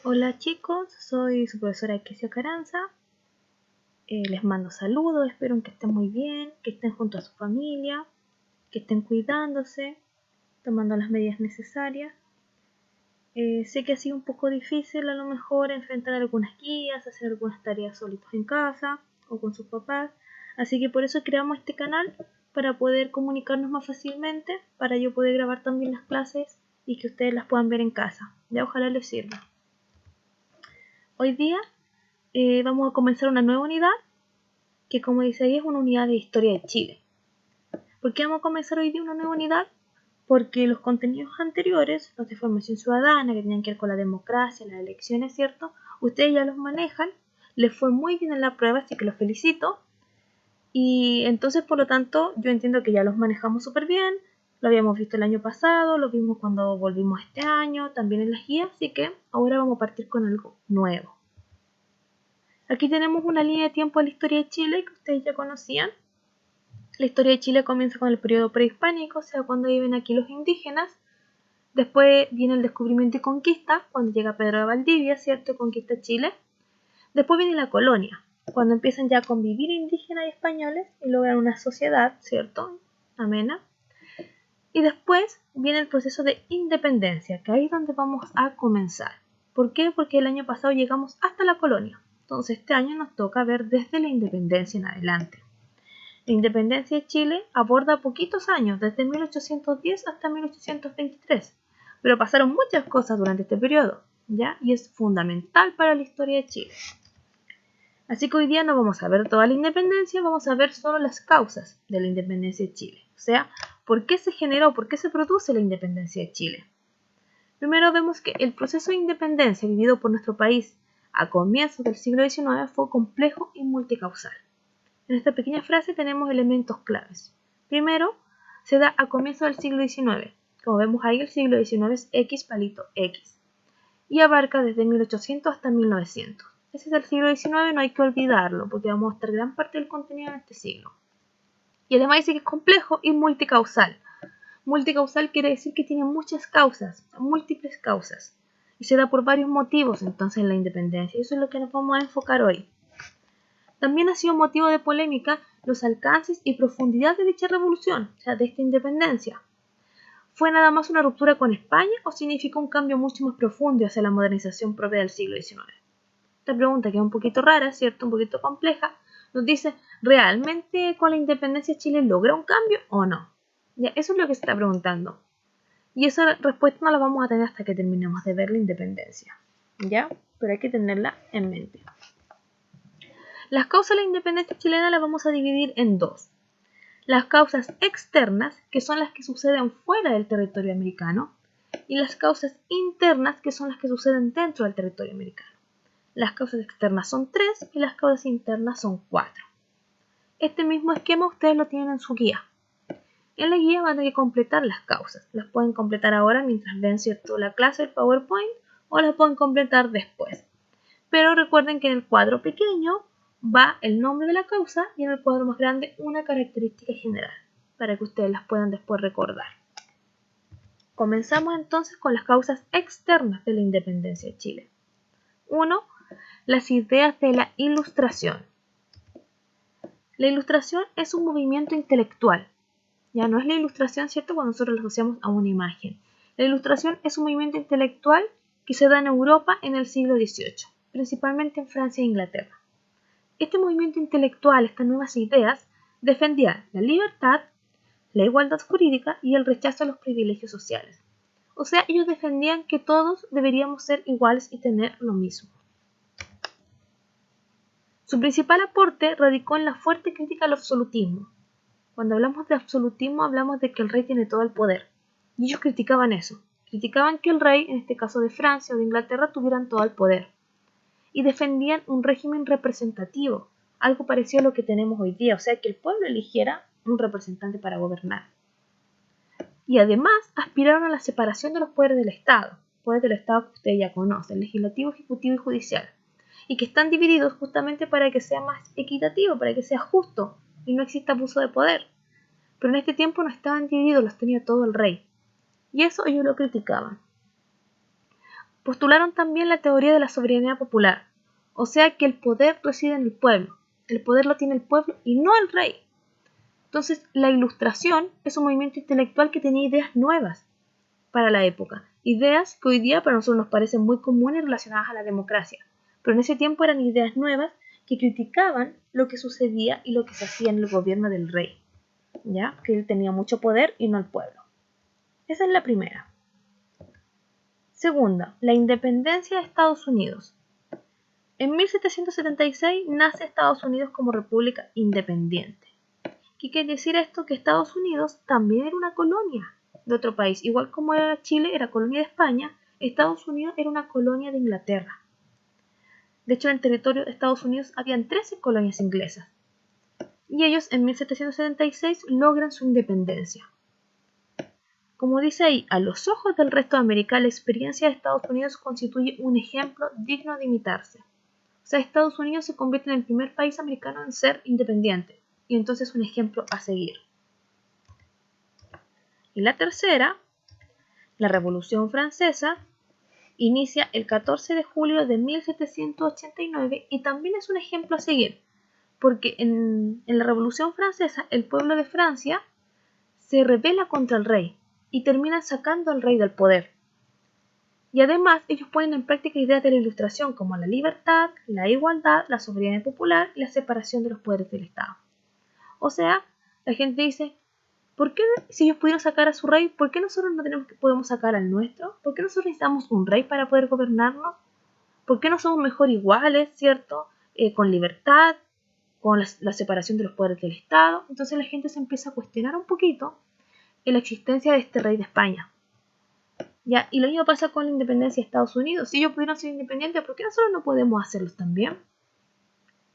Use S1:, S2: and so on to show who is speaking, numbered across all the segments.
S1: Hola chicos, soy su profesora Kesio Caranza. Les mando saludos, espero que estén muy bien, que estén junto a su familia, que estén cuidándose, tomando las medidas necesarias. Sé que ha sido un poco difícil a lo mejor enfrentar algunas guías, hacer algunas tareas solitos en casa o con sus papás, así que por eso creamos este canal para poder comunicarnos más fácilmente, para yo poder grabar también las clases y que ustedes las puedan ver en casa. Ya ojalá les sirva. Hoy día vamos a comenzar una nueva unidad que, como dice ahí, es una unidad de historia de Chile. ¿Por qué vamos a comenzar hoy día una nueva unidad? Porque los contenidos anteriores, los de formación ciudadana, que tenían que ver con la democracia, las elecciones, ¿cierto? Ustedes ya los manejan, les fue muy bien en la prueba, así que los felicito. Y entonces, por lo tanto, yo entiendo que ya los manejamos súper bien, lo habíamos visto el año pasado, lo vimos cuando volvimos este año, también en las guías, así que ahora vamos a partir con algo nuevo. Aquí tenemos una línea de tiempo de la historia de Chile que ustedes ya conocían. La historia de Chile comienza con el periodo prehispánico, o sea, cuando viven aquí los indígenas. Después viene el descubrimiento y conquista, cuando llega Pedro de Valdivia, ¿cierto? Conquista Chile. Después viene la colonia, cuando empiezan ya a convivir indígenas y españoles y logran una sociedad, ¿cierto? Amena. Y después viene el proceso de independencia, que ahí es donde vamos a comenzar. ¿Por qué? Porque el año pasado llegamos hasta la colonia. Entonces este año nos toca ver desde la independencia en adelante. La independencia de Chile aborda poquitos años, desde 1810 hasta 1823, pero pasaron muchas cosas durante este periodo, ¿ya? Y es fundamental para la historia de Chile. Así que hoy día no vamos a ver toda la independencia, vamos a ver solo las causas de la independencia de Chile, o sea, por qué se generó, por qué se produce la independencia de Chile. Primero vemos que el proceso de independencia vivido por nuestro país a comienzos del siglo XIX fue complejo y multicausal. En esta pequeña frase tenemos elementos claves. Primero, se da a comienzos del siglo XIX. Como vemos ahí, el siglo XIX es X palito X. Y abarca desde 1800 hasta 1900. Ese es el siglo XIX, no hay que olvidarlo, porque vamos a estar gran parte del contenido en este siglo. Y además dice que es complejo y multicausal. Multicausal quiere decir que tiene muchas causas, múltiples causas. Y se da por varios motivos entonces en la independencia. Y eso es lo que nos vamos a enfocar hoy. También ha sido motivo de polémica los alcances y profundidad de dicha revolución, o sea, de esta independencia. ¿Fue nada más una ruptura con España o significó un cambio mucho más profundo hacia la modernización propia del siglo XIX? Esta pregunta, que es un poquito rara, ¿cierto? Un poquito compleja, nos dice, ¿realmente con la independencia Chile logra un cambio o no? Ya, eso es lo que se está preguntando. Y esa respuesta no la vamos a tener hasta que terminemos de ver la independencia, ¿ya? Pero hay que tenerla en mente. Las causas de la independencia chilena las vamos a dividir en dos. Las causas externas, que son las que suceden fuera del territorio americano, y las causas internas, que son las que suceden dentro del territorio americano. Las causas externas son 3 y las causas internas son 4. Este mismo esquema ustedes lo tienen en su guía. En la guía van a tener que completar las causas. Las pueden completar ahora mientras ven, ¿cierto?, la clase del PowerPoint, o las pueden completar después. Pero recuerden que en el cuadro pequeño va el nombre de la causa y en el cuadro más grande una característica general, para que ustedes las puedan después recordar. Comenzamos entonces con las causas externas de la independencia de Chile. 1. Las ideas de la Ilustración. La Ilustración es un movimiento intelectual. Ya no es la Ilustración, ¿cierto?, cuando nosotros lo asociamos a una imagen. La Ilustración es un movimiento intelectual que se da en Europa en el siglo XVIII, principalmente en Francia e Inglaterra. Este movimiento intelectual, estas nuevas ideas, defendía la libertad, la igualdad jurídica y el rechazo a los privilegios sociales. O sea, ellos defendían que todos deberíamos ser iguales y tener lo mismo. Su principal aporte radicó en la fuerte crítica al absolutismo. Cuando hablamos de absolutismo hablamos de que el rey tiene todo el poder. Y ellos criticaban eso. Criticaban que el rey, en este caso de Francia o de Inglaterra, tuvieran todo el poder. Y defendían un régimen representativo, algo parecido a lo que tenemos hoy día, o sea, que el pueblo eligiera un representante para gobernar. Y además aspiraron a la separación de los poderes del Estado que ustedes ya conocen, legislativo, ejecutivo y judicial, y que están divididos justamente para que sea más equitativo, para que sea justo y no exista abuso de poder. Pero en este tiempo no estaban divididos, los tenía todo el rey, y eso ellos lo criticaban. Postularon también la teoría de la soberanía popular, o sea que el poder reside en el pueblo, el poder lo tiene el pueblo y no el rey. Entonces, la Ilustración es un movimiento intelectual que tenía ideas nuevas para la época, ideas que hoy día para nosotros nos parecen muy comunes relacionadas a la democracia, pero en ese tiempo eran ideas nuevas que criticaban lo que sucedía y lo que se hacía en el gobierno del rey, ¿ya? Que él tenía mucho poder y no el pueblo. Esa es la primera. Segunda, la independencia de Estados Unidos. En 1776 nace Estados Unidos como república independiente. ¿Qué quiere decir esto? Que Estados Unidos también era una colonia de otro país. Igual como era Chile, era colonia de España, Estados Unidos era una colonia de Inglaterra. De hecho, en el territorio de Estados Unidos habían 13 colonias inglesas. Y ellos en 1776 logran su independencia. Como dice ahí, a los ojos del resto de América, la experiencia de Estados Unidos constituye un ejemplo digno de imitarse. O sea, Estados Unidos se convierte en el primer país americano en ser independiente, y entonces un ejemplo a seguir. Y la tercera, la Revolución Francesa, inicia el 14 de julio de 1789 y también es un ejemplo a seguir, porque en la Revolución Francesa el pueblo de Francia se rebela contra el rey y termina sacando al rey del poder. Y además ellos ponen en práctica ideas de la Ilustración como la libertad, la igualdad, la soberanía popular y la separación de los poderes del Estado. O sea, la gente dice, ¿por qué si ellos pudieron sacar a su rey, por qué nosotros no podemos sacar al nuestro? ¿Por qué nosotros necesitamos un rey para poder gobernarnos? ¿Por qué no somos mejor iguales, cierto? Con libertad, con la separación de los poderes del Estado. Entonces la gente se empieza a cuestionar un poquito la existencia de este rey de España. ¿Ya? Y lo mismo pasa con la independencia de Estados Unidos. Si ellos pudieron ser independientes, ¿por qué nosotros no podemos hacerlos también?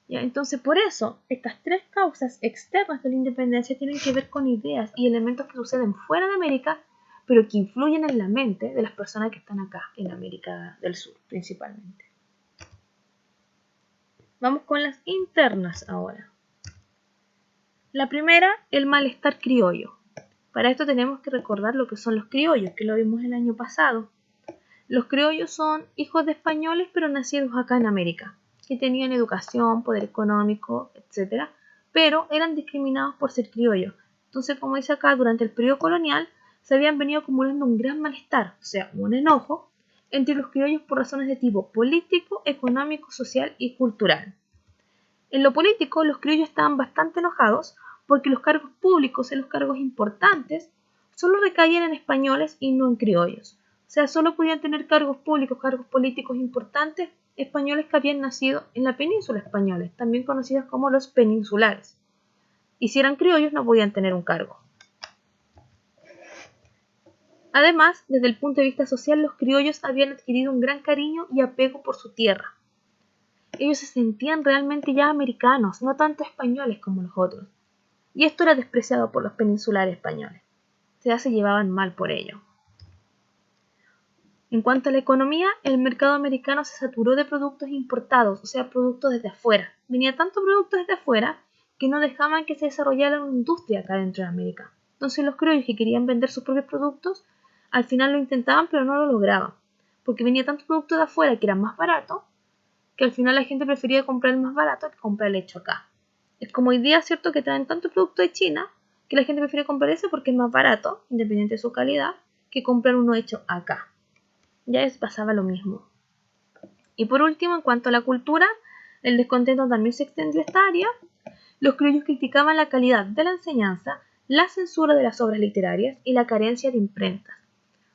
S1: ¿Ya? Entonces, por eso, estas tres causas externas de la independencia tienen que ver con ideas y elementos que suceden fuera de América, pero que influyen en la mente de las personas que están acá, en América del Sur, principalmente. Vamos con las internas ahora. La primera, el malestar criollo. Para esto tenemos que recordar lo que son los criollos, que lo vimos el año pasado. Los criollos son hijos de españoles, pero nacidos acá en América, que tenían educación, poder económico, etc., pero eran discriminados por ser criollos. Entonces, como dice acá, durante el periodo colonial se habían venido acumulando un gran malestar, o sea, un enojo, entre los criollos por razones de tipo político, económico, social y cultural. En lo político, los criollos estaban bastante enojados porque los cargos públicos y los cargos importantes solo recaían en españoles y no en criollos. O sea, solo podían tener cargos públicos, cargos políticos importantes españoles que habían nacido en la península española, también conocidos como los peninsulares. Y si eran criollos no podían tener un cargo. Además, desde el punto de vista social, los criollos habían adquirido un gran cariño y apego por su tierra. Ellos se sentían realmente ya americanos, no tanto españoles como los otros. Y esto era despreciado por los peninsulares españoles. Ya se llevaban mal por ello. En cuanto a la economía, el mercado americano se saturó de productos importados, o sea, productos desde afuera. Venía tanto producto desde afuera que no dejaban que se desarrollara una industria acá dentro de América. Entonces los criollos que querían vender sus propios productos, al final lo intentaban pero no lo lograban. Porque venía tanto producto de afuera que era más barato, que al final la gente prefería comprar el más barato que comprar el hecho acá. Es como hoy día, ¿cierto?, que traen tanto producto de China que la gente prefiere comprar ese porque es más barato, independiente de su calidad, que comprar uno hecho acá. Ya pasaba lo mismo. Y por último, en cuanto a la cultura, el descontento también se extendió a esta área. Los criollos criticaban la calidad de la enseñanza, la censura de las obras literarias y la carencia de imprentas.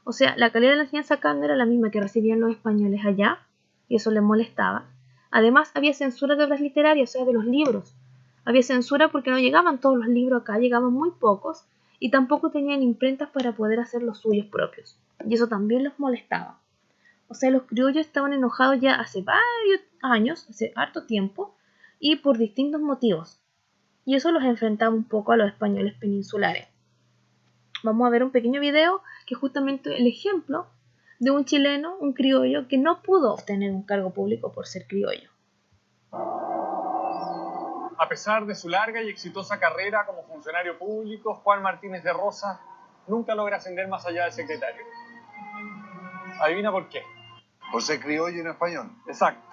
S1: O sea, la calidad de la enseñanza acá no era la misma que recibían los españoles allá, y eso les molestaba. Además, había censura de obras literarias, o sea, de los libros. Había censura porque no llegaban todos los libros acá, llegaban muy pocos, y tampoco tenían imprentas para poder hacer los suyos propios. Y eso también los molestaba. O sea, los criollos estaban enojados ya hace varios años, hace harto tiempo, y por distintos motivos. Y eso los enfrentaba un poco a los españoles peninsulares. Vamos a ver un pequeño video que es justamente el ejemplo de un chileno, un criollo, que no pudo obtener un cargo público por ser criollo.
S2: A pesar de su larga y exitosa carrera como funcionario público, Juan Martínez de Rosa nunca logra ascender más allá de secretario. ¿Adivina por qué?
S3: Por ser criollo y no español.
S2: Exacto.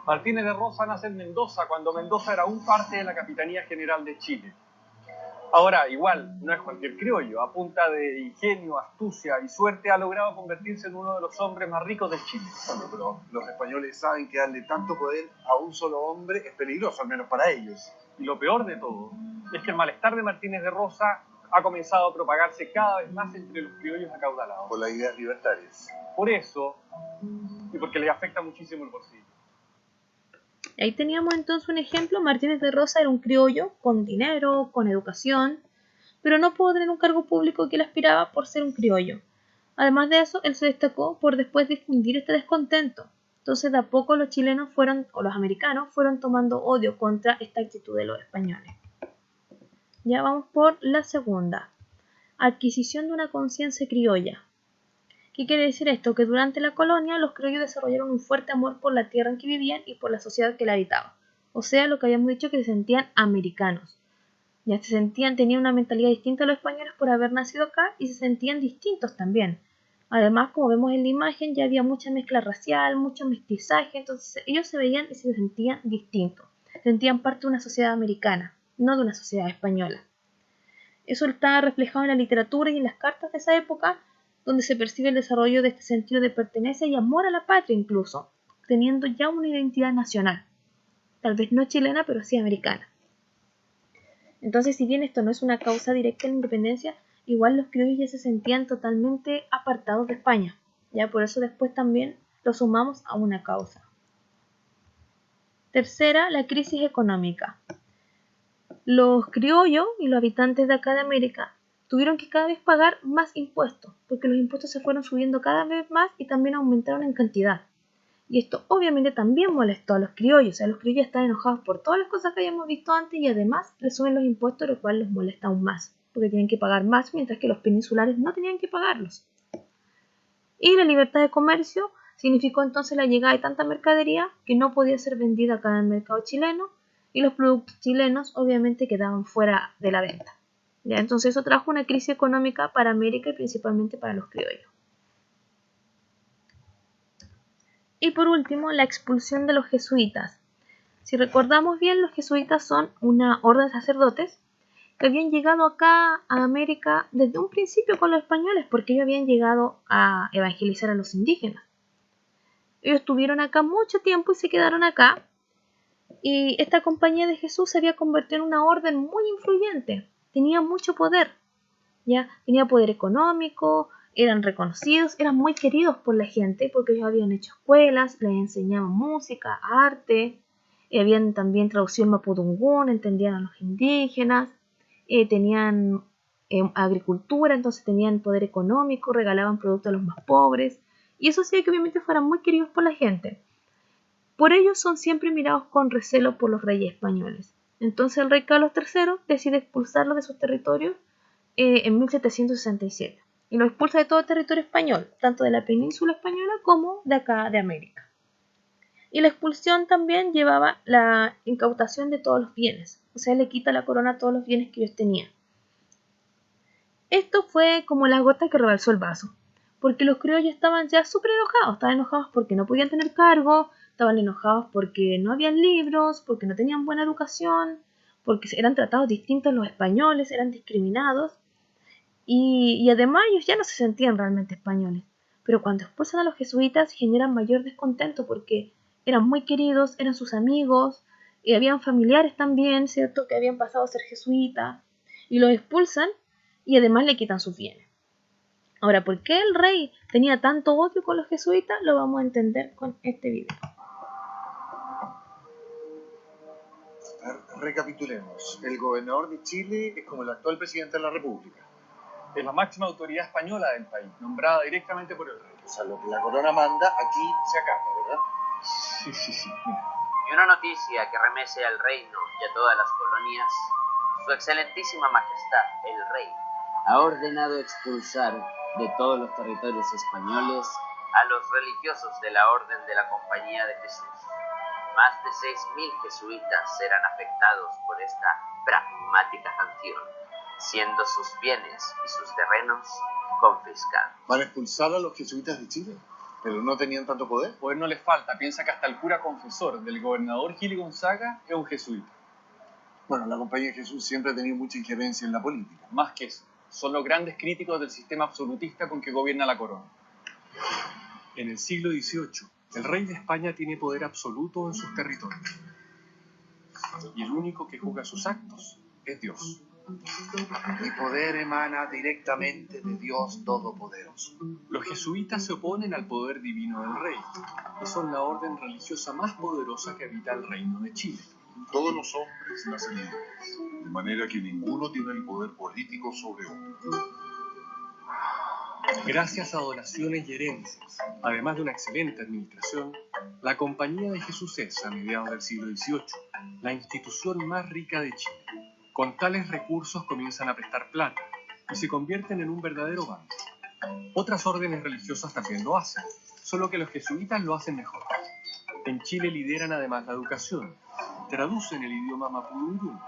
S2: Martínez de Rosa nace en Mendoza, cuando Mendoza era un parte de la Capitanía General de Chile. Ahora, igual, no es cualquier criollo. A punta de ingenio, astucia y suerte ha logrado convertirse en uno de los hombres más ricos de Chile.
S3: Bueno, pero los españoles saben que darle tanto poder a un solo hombre es peligroso, al menos para ellos.
S2: Y lo peor de todo es que el malestar de Martínez de Rosa ha comenzado a propagarse cada vez más entre los criollos acaudalados.
S3: Por las ideas libertarias.
S2: Por eso, y porque les afecta muchísimo el bolsillo.
S1: Ahí teníamos entonces un ejemplo. Martínez de Rosa era un criollo con dinero, con educación, pero no pudo tener un cargo público que él aspiraba por ser un criollo. Además de eso, él se destacó por después difundir este descontento. Entonces, de a poco los chilenos o los americanos fueron tomando odio contra esta actitud de los españoles. Ya vamos por la segunda. Adquisición de una conciencia criolla. ¿Qué quiere decir esto? Que durante la colonia los criollos desarrollaron un fuerte amor por la tierra en que vivían y por la sociedad que la habitaba. O sea, lo que habíamos dicho, que se sentían americanos. Ya tenían una mentalidad distinta a los españoles por haber nacido acá y se sentían distintos también. Además, como vemos en la imagen, ya había mucha mezcla racial, mucho mestizaje, entonces ellos se veían y se sentían distintos. Sentían parte de una sociedad americana, no de una sociedad española. Eso está reflejado en la literatura y en las cartas de esa época, donde se percibe el desarrollo de este sentido de pertenencia y amor a la patria incluso, teniendo ya una identidad nacional, tal vez no chilena, pero sí americana. Entonces, si bien esto no es una causa directa de la independencia, igual los criollos ya se sentían totalmente apartados de España, ya por eso después también lo sumamos a una causa. Tercera, la crisis económica. Los criollos y los habitantes de acá de América tuvieron que cada vez pagar más impuestos, porque los impuestos se fueron subiendo cada vez más y también aumentaron en cantidad. Y esto obviamente también molestó a los criollos, o sea, los criollos están enojados por todas las cosas que habíamos visto antes y además les suben los impuestos, lo cual los molesta aún más, porque tienen que pagar más, mientras que los peninsulares no tenían que pagarlos. Y la libertad de comercio significó entonces la llegada de tanta mercadería que no podía ser vendida acá en el mercado chileno, y los productos chilenos obviamente quedaban fuera de la venta. ¿Ya? Entonces eso trajo una crisis económica para América y principalmente para los criollos. Y por último, la expulsión de los jesuitas. Si recordamos bien, los jesuitas son una orden de sacerdotes que habían llegado acá a América desde un principio con los españoles, porque ellos habían llegado a evangelizar a los indígenas. Ellos estuvieron acá mucho tiempo y se quedaron acá, y esta compañía de Jesús se había convertido en una orden muy influyente, tenía mucho poder, ¿ya? Tenía poder económico, eran reconocidos, eran muy queridos por la gente porque ellos habían hecho escuelas, les enseñaban música, arte, habían también traducido el mapudungún, entendían a los indígenas, tenían agricultura, entonces tenían poder económico, regalaban productos a los más pobres, y eso hacía que obviamente fueran muy queridos por la gente. Por ello son siempre mirados con recelo por los reyes españoles. Entonces el rey Carlos III decide expulsarlos de sus territorios en 1767 y lo expulsa de todo el territorio español, tanto de la península española como de acá de América. Y la expulsión también llevaba la incautación de todos los bienes, o sea, le quita la corona a todos los bienes que ellos tenían. Esto fue como la gota que rebalsó el vaso, porque los criollos estaban ya súper estaban enojados porque no podían tener cargo, estaban enojados porque no habían libros, porque no tenían buena educación, porque eran tratados distintos a los españoles, eran discriminados, y además ellos ya no se sentían realmente españoles. Pero cuando expulsan a los jesuitas generan mayor descontento porque eran muy queridos, eran sus amigos, y habían familiares también, ¿cierto?, que habían pasado a ser jesuitas, y los expulsan y además le quitan sus bienes. Ahora, ¿por qué el rey tenía tanto odio con los jesuitas? Lo vamos a entender con este video.
S3: Recapitulemos. El gobernador de Chile es como el actual presidente de la República.
S2: Es la máxima autoridad española del país, nombrada directamente por el rey.
S3: O sea, lo que la corona manda, aquí se acata, ¿verdad?
S2: Sí.
S4: Y una noticia que remece al reino y a todas las colonias: Su Excelentísima Majestad, el Rey, ha ordenado expulsar de todos los territorios españoles a los religiosos de la Orden de la Compañía de Jesús. Más de 6.000 jesuitas serán afectados por esta pragmática sanción, siendo sus bienes y sus terrenos confiscados.
S3: ¿Van a expulsar a los jesuitas de Chile? Pero no tenían tanto poder.
S2: Poder no les falta. Piensa que hasta el cura confesor del gobernador Gil Gonzaga es un jesuita.
S3: Bueno, la Compañía de Jesús siempre ha tenido mucha injerencia en la política.
S2: Más que eso, son los grandes críticos del sistema absolutista con que gobierna la corona. En el siglo XVIII, el rey de España tiene poder absoluto en sus territorios. Y el único que juzga sus actos es Dios.
S3: Mi poder emana directamente de Dios Todopoderoso.
S2: Los jesuitas se oponen al poder divino del rey y son la orden religiosa más poderosa que habita el reino de Chile.
S5: Todos los hombres nacen libres, de manera que ninguno tiene el poder político sobre otro.
S2: Gracias a donaciones y herencias, además de una excelente administración, la Compañía de Jesús es, a mediados del siglo XVIII, la institución más rica de Chile. Con tales recursos comienzan a prestar plata y se convierten en un verdadero banco. Otras órdenes religiosas también lo hacen, solo que los jesuitas lo hacen mejor. En Chile lideran además la educación, traducen el idioma mapudungún,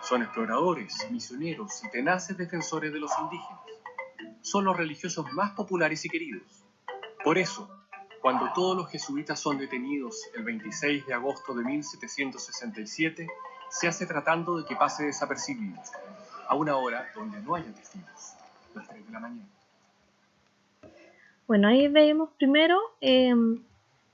S2: son exploradores, misioneros y tenaces defensores de los indígenas. Son los religiosos más populares y queridos. Por eso, cuando todos los jesuitas son detenidos el 26 de agosto de 1767, se hace tratando de que pase desapercibido, a una hora donde no haya testigos, las 3 de la mañana.
S1: Bueno, ahí vemos primero,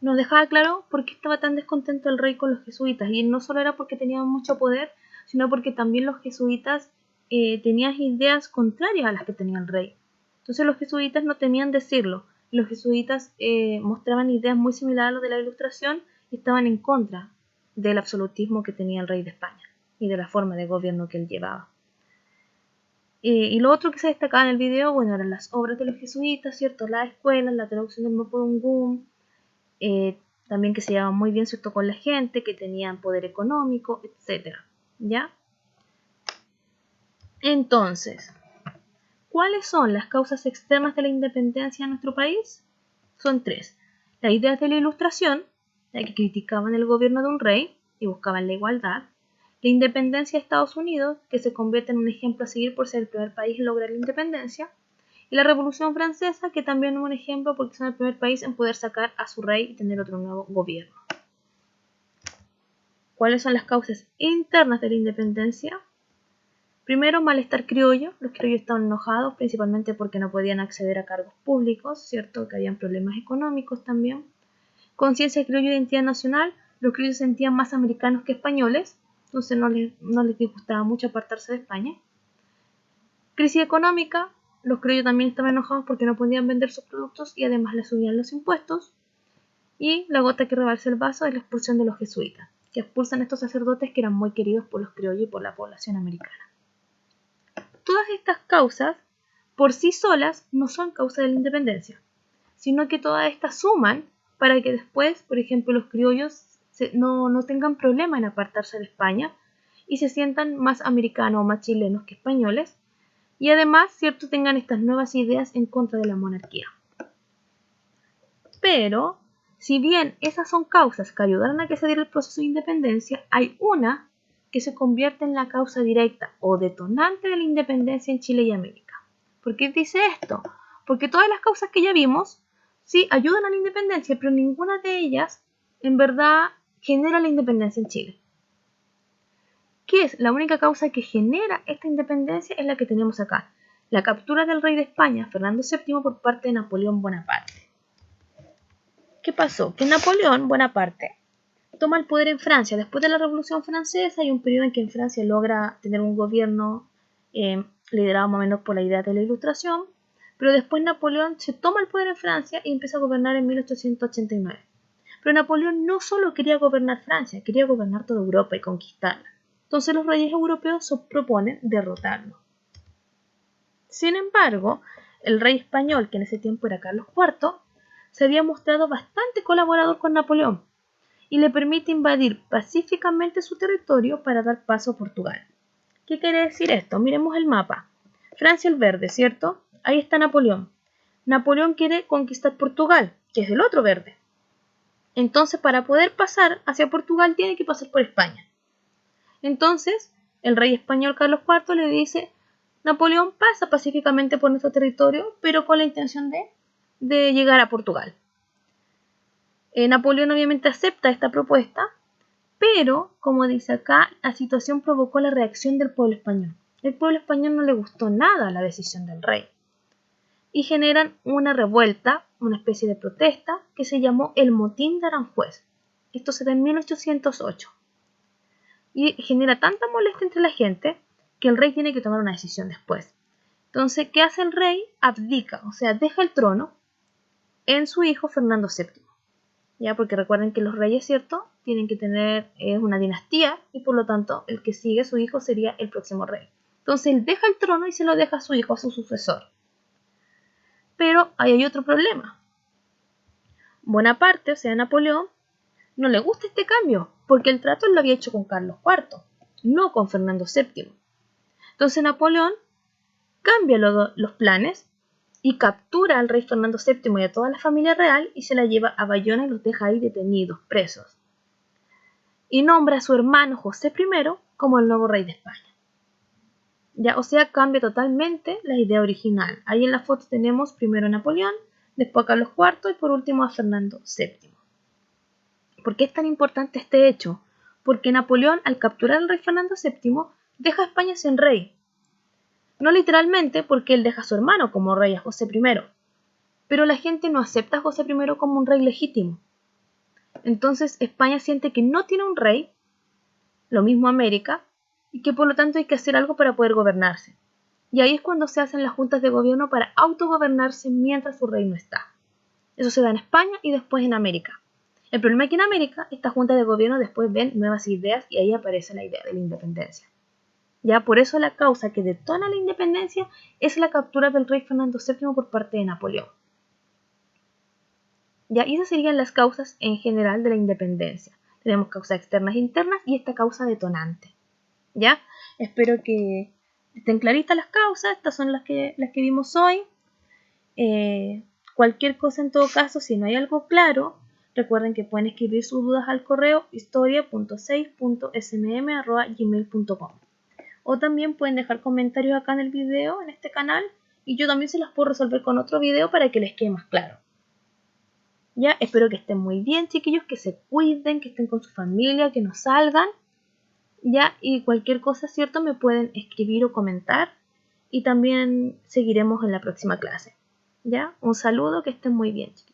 S1: nos dejaba claro por qué estaba tan descontento el rey con los jesuitas, y no solo era porque tenían mucho poder, sino porque también los jesuitas tenían ideas contrarias a las que tenía el rey. Entonces los jesuitas no temían decirlo. Los jesuitas mostraban ideas muy similares a las de la Ilustración y estaban en contra del absolutismo que tenía el rey de España y de la forma de gobierno que él llevaba. Y lo otro que se destacaba en el video, bueno, eran las obras de los jesuitas, ¿cierto? Las escuelas, la traducción del mapudungún, también que se llevaban muy bien, ¿cierto? Con la gente, que tenían poder económico, etc. ¿Ya? Entonces, ¿cuáles son las causas externas de la independencia en nuestro país? Son 3. Las ideas de la Ilustración, ya que criticaban el gobierno de un rey y buscaban la igualdad. La independencia de Estados Unidos, que se convierte en un ejemplo a seguir por ser el primer país en lograr la independencia. Y la Revolución Francesa, que también es un ejemplo porque son el primer país en poder sacar a su rey y tener otro nuevo gobierno. ¿Cuáles son las causas internas de la independencia? Primero, malestar criollo. Los criollos estaban enojados, principalmente porque no podían acceder a cargos públicos, ¿cierto? Que habían problemas económicos también. Conciencia criollo e identidad nacional. Los criollos se sentían más americanos que españoles, entonces no les disgustaba mucho apartarse de España. Crisis económica. Los criollos también estaban enojados porque no podían vender sus productos y además les subían los impuestos. Y la gota que rebalsa el vaso es la expulsión de los jesuitas, que expulsan a estos sacerdotes que eran muy queridos por los criollos y por la población americana. Todas estas causas, por sí solas, no son causa de la independencia, sino que todas estas suman para que después, por ejemplo, los criollos no tengan problema en apartarse de España y se sientan más americanos o más chilenos que españoles, y además, ¿cierto?, tengan estas nuevas ideas en contra de la monarquía. Pero, si bien esas son causas que ayudaron a que se diera el proceso de independencia, hay una que se convierte en la causa directa o detonante de la independencia en Chile y América. ¿Por qué dice esto? Porque todas las causas que ya vimos, sí, ayudan a la independencia, pero ninguna de ellas, en verdad, genera la independencia en Chile. ¿Qué es? La única causa que genera esta independencia es la que tenemos acá. La captura del rey de España, Fernando VII, por parte de Napoleón Bonaparte. ¿Qué pasó? Que Napoleón Bonaparte toma el poder en Francia. Después de la Revolución Francesa hay un periodo en que en Francia logra tener un gobierno liderado más o menos por la idea de la Ilustración, pero después Napoleón se toma el poder en Francia y empieza a gobernar en 1889. Pero Napoleón no solo quería gobernar Francia, quería gobernar toda Europa y conquistarla. Entonces los reyes europeos se proponen derrotarlo. Sin embargo, el rey español, que en ese tiempo era Carlos IV, se había mostrado bastante colaborador con Napoleón y le permite invadir pacíficamente su territorio para dar paso a Portugal. ¿Qué quiere decir esto? Miremos el mapa. Francia el verde, ¿cierto? Ahí está Napoleón. Napoleón quiere conquistar Portugal, que es el otro verde. Entonces, para poder pasar hacia Portugal, tiene que pasar por España. Entonces, el rey español Carlos IV le dice: Napoleón pasa pacíficamente por nuestro territorio, pero con la intención de llegar a Portugal. Napoleón obviamente acepta esta propuesta, pero, como dice acá, la situación provocó la reacción del pueblo español. El pueblo español no le gustó nada la decisión del rey y generan una revuelta, una especie de protesta que se llamó el Motín de Aranjuez. Esto se da en 1808 y genera tanta molestia entre la gente que el rey tiene que tomar una decisión después. Entonces, ¿qué hace el rey? Abdica, o sea, deja el trono en su hijo Fernando VII. ¿Ya? Porque recuerden que los reyes, ¿cierto?, tienen que tener una dinastía y por lo tanto el que sigue, su hijo, sería el próximo rey. Entonces él deja el trono y se lo deja a su hijo, a su sucesor. Pero ahí hay otro problema. Bonaparte, o sea Napoleón, no le gusta este cambio porque el trato él lo había hecho con Carlos IV, no con Fernando VII. Entonces Napoleón cambia los planes y captura al rey Fernando VII y a toda la familia real y se la lleva a Bayona y los deja ahí detenidos, presos. Y nombra a su hermano José I como el nuevo rey de España. Ya, o sea, cambia totalmente la idea original. Ahí en la foto tenemos primero a Napoleón, después a Carlos IV y por último a Fernando VII. ¿Por qué es tan importante este hecho? Porque Napoleón, al capturar al rey Fernando VII, deja a España sin rey. No literalmente, porque él deja a su hermano como rey, a José I, pero la gente no acepta a José I como un rey legítimo. Entonces España siente que no tiene un rey, lo mismo América, y que por lo tanto hay que hacer algo para poder gobernarse. Y ahí es cuando se hacen las juntas de gobierno para autogobernarse mientras su rey no está. Eso se da en España y después en América. El problema es que en América, estas juntas de gobierno después ven nuevas ideas y ahí aparece la idea de la independencia. Ya por eso la causa que detona la independencia es la captura del rey Fernando VII por parte de Napoleón. Ya, y esas serían las causas en general de la independencia. Tenemos causas externas e internas y esta causa detonante. ¿Ya? Espero que estén claritas las causas. Estas son las que vimos hoy. Cualquier cosa en todo caso, si no hay algo claro, recuerden que pueden escribir sus dudas al correo historia.6.smm@gmail.com. O también pueden dejar comentarios acá en el video, en este canal, y yo también se las puedo resolver con otro video para que les quede más claro. Ya, espero que estén muy bien, chiquillos, que se cuiden, que estén con su familia, que no salgan. Ya, y cualquier cosa, ¿cierto?, me pueden escribir o comentar. Y también seguiremos en la próxima clase. Ya, un saludo, que estén muy bien, chiquillos.